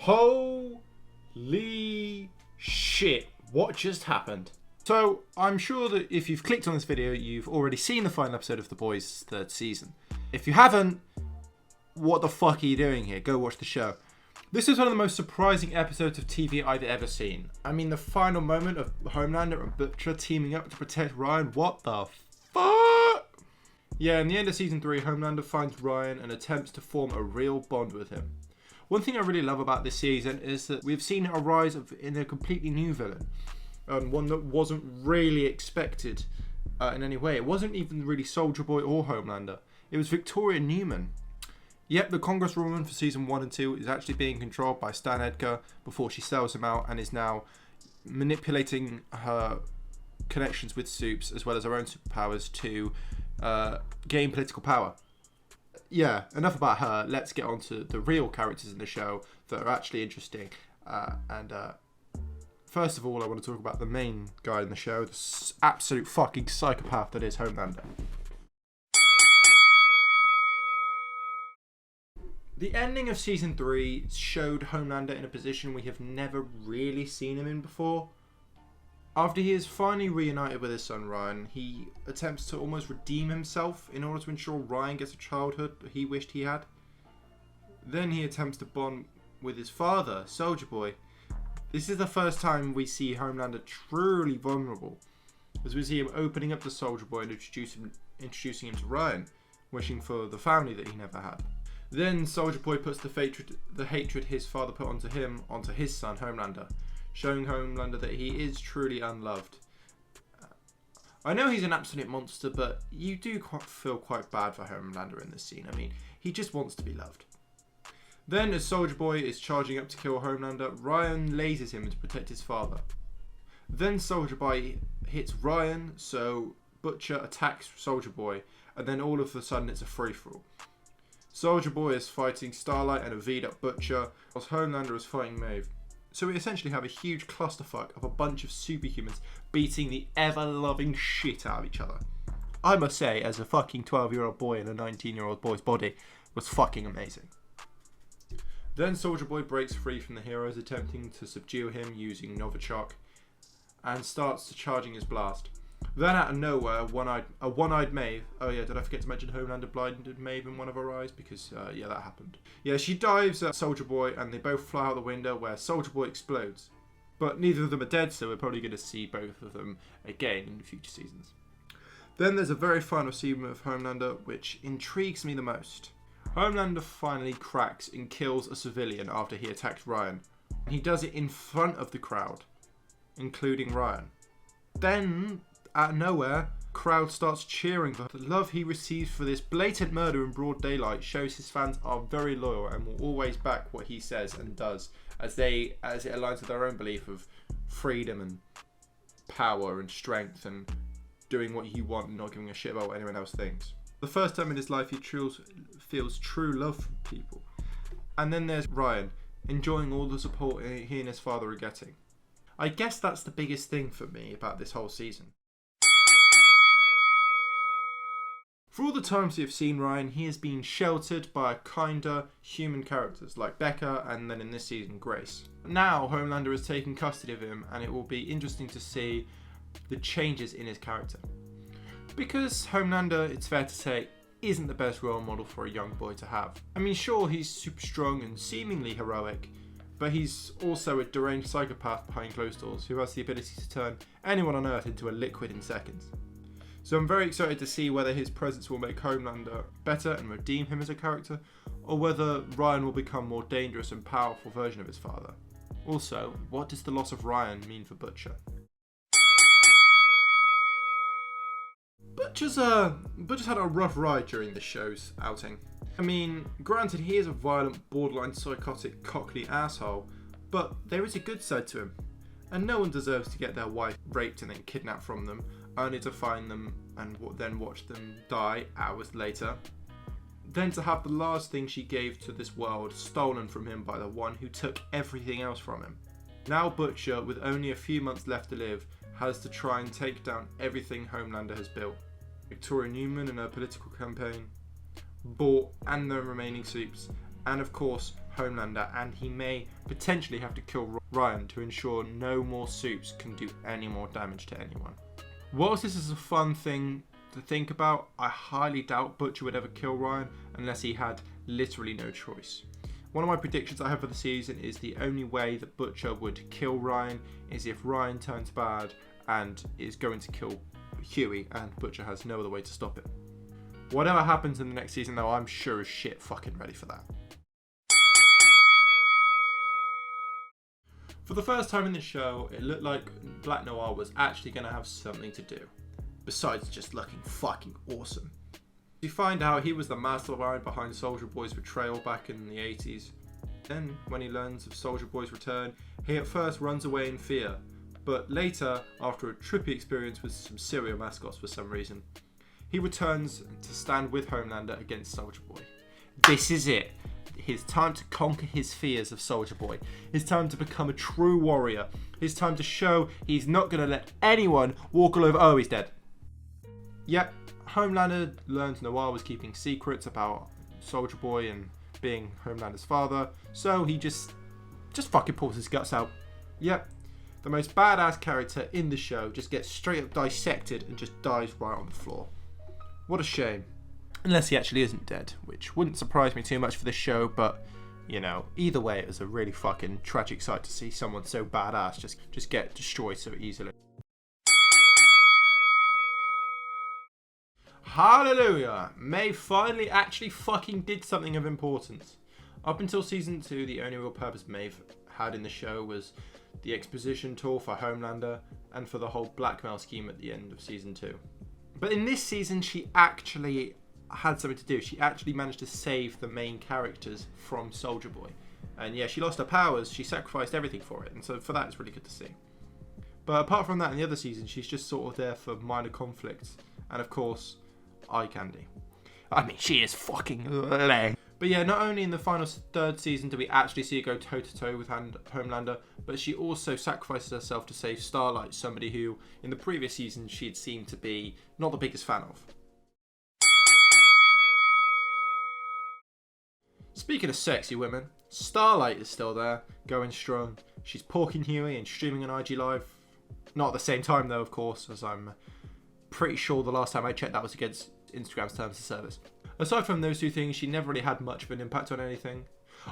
Holy shit, what just happened? So, I'm sure that if you've clicked on this video, you've already seen the final episode of The Boys' third season. If you haven't, what the fuck are you doing here? Go watch the show. This is one of the most surprising episodes of TV I've ever seen. I mean, the final moment of Homelander and Butcher teaming up to protect Ryan, what the fuck? Yeah, in the end of season 3, Homelander finds Ryan and attempts to form a real bond with him. One thing I really love about this season is that we've seen a rise in a completely new villain. One that wasn't really expected in any way. It wasn't even really Soldier Boy or Homelander. It was Victoria Newman. Yep, the Congresswoman for season 1 and 2 is actually being controlled by Stan Edgar before she sells him out and is now manipulating her connections with Supes as well as her own superpowers to gain political power. Yeah, enough about her. Let's get on to the real characters in the show that are actually interesting. First of all, I want to talk about the main guy in the show, the absolute fucking psychopath that is Homelander. The ending of season 3 showed Homelander in a position we have never really seen him in before. After he is finally reunited with his son Ryan, he attempts to almost redeem himself in order to ensure Ryan gets a childhood that he wished he had. Then he attempts to bond with his father, Soldier Boy. This is the first time we see Homelander truly vulnerable, as we see him opening up to Soldier Boy and introducing him to Ryan, wishing for the family that he never had. Then Soldier Boy puts the hatred his father put onto him onto his son Homelander, showing Homelander that he is truly unloved. I know he's an absolute monster, but you do feel quite bad for Homelander in this scene. I mean, he just wants to be loved. Then, as Soldier Boy is charging up to kill Homelander, Ryan lasers him to protect his father. Then Soldier Boy hits Ryan, so Butcher attacks Soldier Boy, and then all of a sudden it's a free-for-all. Soldier Boy is fighting Starlight and a V'd-up Butcher, whilst Homelander is fighting MAEVE. So we essentially have a huge clusterfuck of a bunch of superhumans beating the ever-loving shit out of each other. I must say, as a fucking 12-year-old boy in a 19-year-old boy's body, it was fucking amazing. Then Soldier Boy breaks free from the heroes attempting to subdue him using Novichok and starts charging his blast. Then out of nowhere, a one-eyed MAEVE. Oh yeah, did I forget to mention Homelander blinded MAEVE in one of her eyes? Because, yeah, that happened. Yeah, she dives at Soldier Boy and they both fly out the window where Soldier Boy explodes. But neither of them are dead, so we're probably going to see both of them again in future seasons. Then there's a very final scene of Homelander which intrigues me the most. Homelander finally cracks and kills a civilian after he attacks Ryan. He does it in front of the crowd, including Ryan. Then, out of nowhere, crowd starts cheering for the love he receives for this blatant murder in broad daylight. Shows his fans are very loyal and will always back what he says and does, as it aligns with their own belief of freedom and power and strength and doing what you want and not giving a shit about what anyone else thinks. The first time in his life he feels true love from people. And then there's Ryan, enjoying all the support he and his father are getting. I guess that's the biggest thing for me about this whole season. For all the times we have seen Ryan, he has been sheltered by kinder human characters like Becca and then in this season Grace. Now Homelander has taken custody of him and it will be interesting to see the changes in his character. Because Homelander, it's fair to say, isn't the best role model for a young boy to have. I mean, sure, he's super strong and seemingly heroic, but he's also a deranged psychopath behind closed doors who has the ability to turn anyone on Earth into a liquid in seconds. So I'm very excited to see whether his presence will make Homelander better and redeem him as a character, or whether Ryan will become a more dangerous and powerful version of his father. Also, what does the loss of Ryan mean for Butcher? Butcher's had a rough ride during this show's outing. I mean, granted he is a violent, borderline psychotic, cockney asshole, but there is a good side to him. And no one deserves to get their wife raped and then kidnapped from them, only to find them and then watch them die hours later. Then to have the last thing she gave to this world stolen from him by the one who took everything else from him. Now Butcher, with only a few months left to live, has to try and take down everything Homelander has built. Victoria Newman and her political campaign, Bort and the remaining Supes, and of course Homelander, and he may potentially have to kill Ryan to ensure no more suits can do any more damage to anyone. Whilst this is a fun thing to think about, I highly doubt Butcher would ever kill Ryan unless he had literally no choice. One of my predictions I have for the season is the only way that Butcher would kill Ryan is if Ryan turns bad and is going to kill Hughie, and Butcher has no other way to stop it. Whatever happens in the next season though, I'm sure as shit fucking ready for that. For the first time in the show, it looked like Black Noir was actually going to have something to do, besides just looking fucking awesome. You find out he was the mastermind behind Soldier Boy's betrayal back in the 80s. Then, when he learns of Soldier Boy's return, he at first runs away in fear, but later, after a trippy experience with some serial mascots for some reason, he returns to stand with Homelander against Soldier Boy. This is it. His time to conquer his fears of Soldier Boy. His time to become a true warrior. His time to show he's not going to let anyone walk all over. Oh, he's dead. Yep, Homelander learns Noir was keeping secrets about Soldier Boy and being Homelander's father, so he just fucking pulls his guts out. Yep, the most badass character in the show just gets straight up dissected and just dies right on the floor. What a shame. Unless he actually isn't dead, which wouldn't surprise me too much for this show, but, you know, either way it was a really fucking tragic sight to see someone so badass just get destroyed so easily. Hallelujah! Maeve finally actually fucking did something of importance. Up until season 2, the only real purpose Maeve had in the show was the exposition tour for Homelander and for the whole blackmail scheme at the end of season 2. But in this season, she actually had something to do. She actually managed to save the main characters from Soldier Boy. And yeah, she lost her powers, she sacrificed everything for it, and so for that it's really good to see. But apart from that, in the other season, she's just sort of there for minor conflicts, and of course, eye candy. I mean, she is fucking lame. But yeah, not only in the final third season do we actually see her go toe-to-toe with Homelander, but she also sacrifices herself to save Starlight, somebody who, in the previous season, she'd seemed to be not the biggest fan of. Speaking of sexy women, Starlight is still there, going strong. She's porking Hughie and streaming on IG Live. Not at the same time though, of course, as I'm pretty sure the last time I checked that was against Instagram's terms of service. Aside from those two things, she never really had much of an impact on anything.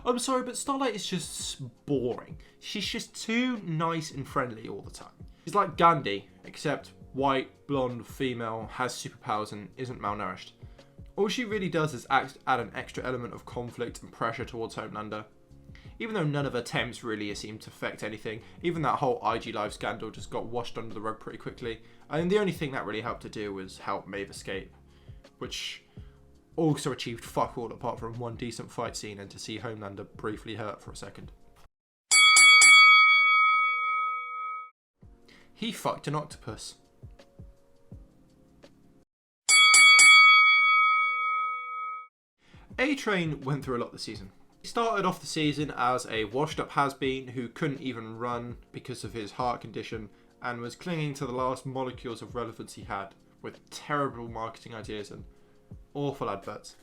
I'm sorry, but Starlight is just boring. She's just too nice and friendly all the time. She's like Gandhi, except white, blonde, female, has superpowers and isn't malnourished. All she really does is add an extra element of conflict and pressure towards Homelander. Even though none of her attempts really seem to affect anything, even that whole IG Live scandal just got washed under the rug pretty quickly. And the only thing that really helped to do was help Maeve escape, which also achieved fuck all apart from one decent fight scene and to see Homelander briefly hurt for a second. He fucked an octopus. A-Train went through a lot this season. He started off the season as a washed-up has-been who couldn't even run because of his heart condition and was clinging to the last molecules of relevance he had, with terrible marketing ideas and awful adverts.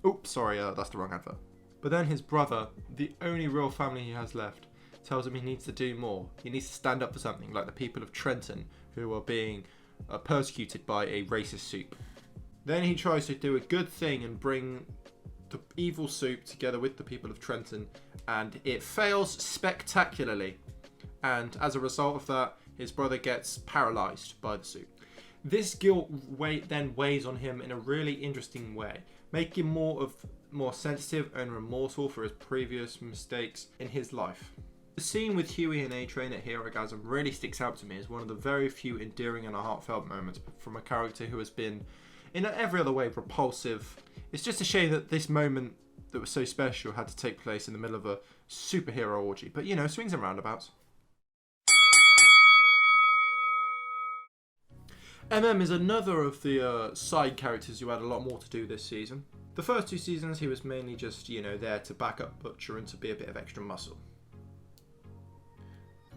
Oops, sorry, that's the wrong advert. But then his brother, the only real family he has left, tells him he needs to do more. He needs to stand up for something, like the people of Trenton, who are being persecuted by a racist soup. Then he tries to do a good thing and bring the evil soup together with the people of Trenton, and it fails spectacularly. And as a result of that, his brother gets paralysed by the soup. This guilt then weighs on him in a really interesting way, making him more sensitive and remorseful for his previous mistakes in his life. The scene with Hughie and A-Train at Herogasm really sticks out to me as one of the very few endearing and heartfelt moments from a character who has been, in every other way, repulsive. It's just a shame that this moment that was so special had to take place in the middle of a superhero orgy, but you know, swings and roundabouts. MM is another of the side characters who had a lot more to do this season. The first two seasons he was mainly just, you know, there to back up Butcher and to be a bit of extra muscle.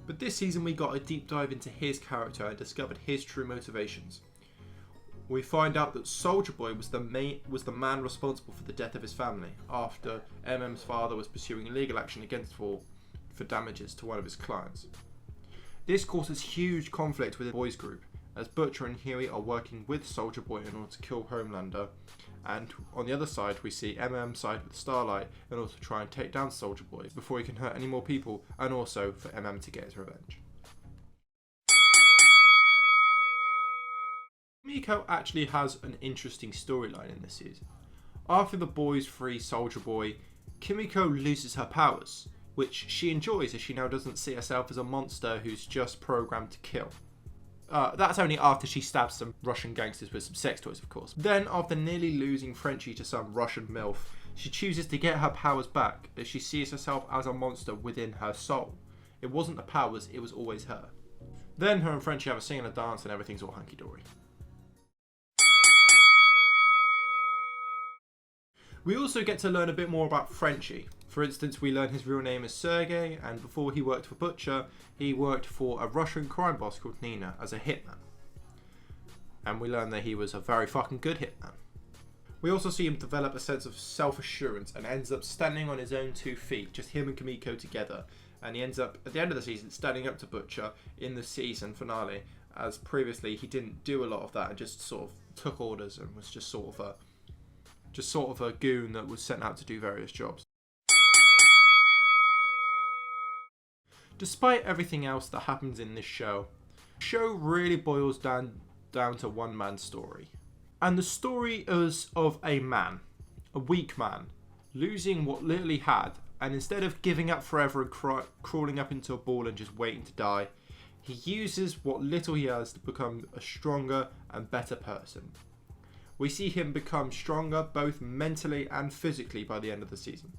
But this season we got a deep dive into his character and discovered his true motivations. We find out that Soldier Boy was the man responsible for the death of his family after MM's father was pursuing legal action against for damages to one of his clients. This causes huge conflict with the boys group, as Butcher and Hughie are working with Soldier Boy in order to kill Homelander, and on the other side we see MM side with Starlight in order to try and take down Soldier Boy before he can hurt any more people, and also for MM to get his revenge. KIMIKO actually has an interesting storyline in this season. After the boys free Soldier Boy, KIMIKO loses her powers, which she enjoys as she now doesn't see herself as a monster who's just programmed to kill. That's only after she stabs some Russian gangsters with some sex toys, of course. Then, after nearly losing Frenchie to some Russian MILF, she chooses to get her powers back as she sees herself as a monster within her soul. It wasn't the powers, it was always her. Then her and Frenchie have a sing and a dance and everything's all hunky-dory. We also get to learn a bit more about Frenchie. For instance, we learn his real name is Sergey, and before he worked for Butcher, he worked for a Russian crime boss called Nina as a hitman. And we learn that he was a very fucking good hitman. We also see him develop a sense of self-assurance and ends up standing on his own 2 feet, just him and KIMIKO together. And he ends up, at the end of the season, standing up to Butcher in the season finale, as previously he didn't do a lot of that and just sort of took orders and was just sort of a goon that was sent out to do various jobs. Despite everything else that happens in this show, the show really boils down to one man's story. And the story is of a man, a weak man, losing what little he had, and instead of giving up forever and crawling up into a ball and just waiting to die, he uses what little he has to become a stronger and better person. We see him become stronger both mentally and physically by the end of the season.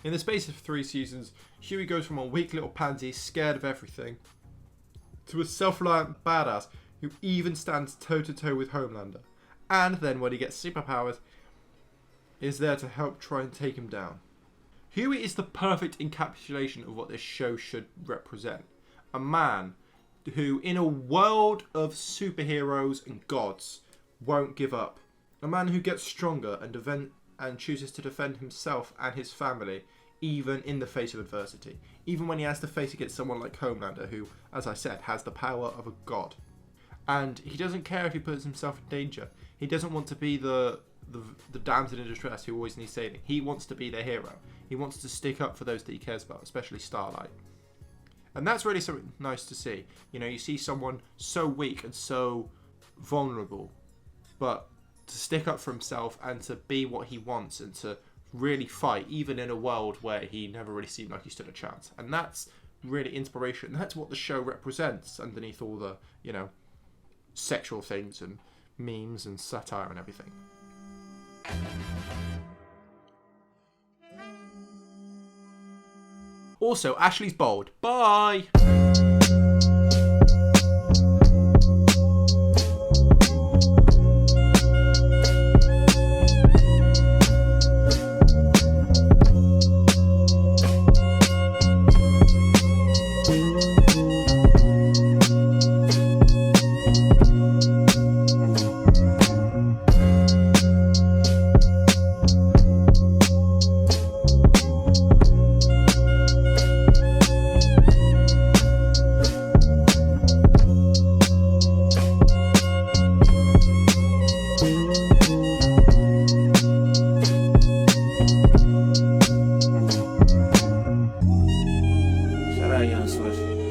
In the space of 3 seasons, Hughie goes from a weak little pansy scared of everything to a self-reliant badass who even stands toe-to-toe with Homelander. And then when he gets superpowers, is there to help try and take him down. Hughie is the perfect encapsulation of what this show should represent. A man who, in a world of superheroes and gods, won't give up. A man who gets stronger and chooses to defend himself and his family, even in the face of adversity. Even when he has to face against someone like Homelander, who, as I said, has the power of a god. And he doesn't care if he puts himself in danger. He doesn't want to be the damsel in distress who always needs saving. He wants to be their hero. He wants to stick up for those that he cares about, especially Starlight. And that's really something nice to see. You know, you see someone so weak and so vulnerable, but to stick up for himself and to be what he wants and to really fight, even in a world where he never really seemed like he stood a chance. And that's really inspiration. That's what the show represents underneath all the, you know, sexual things and memes and satire and everything. Also, Ashley's bald. Bye! Стараюсь, слышь.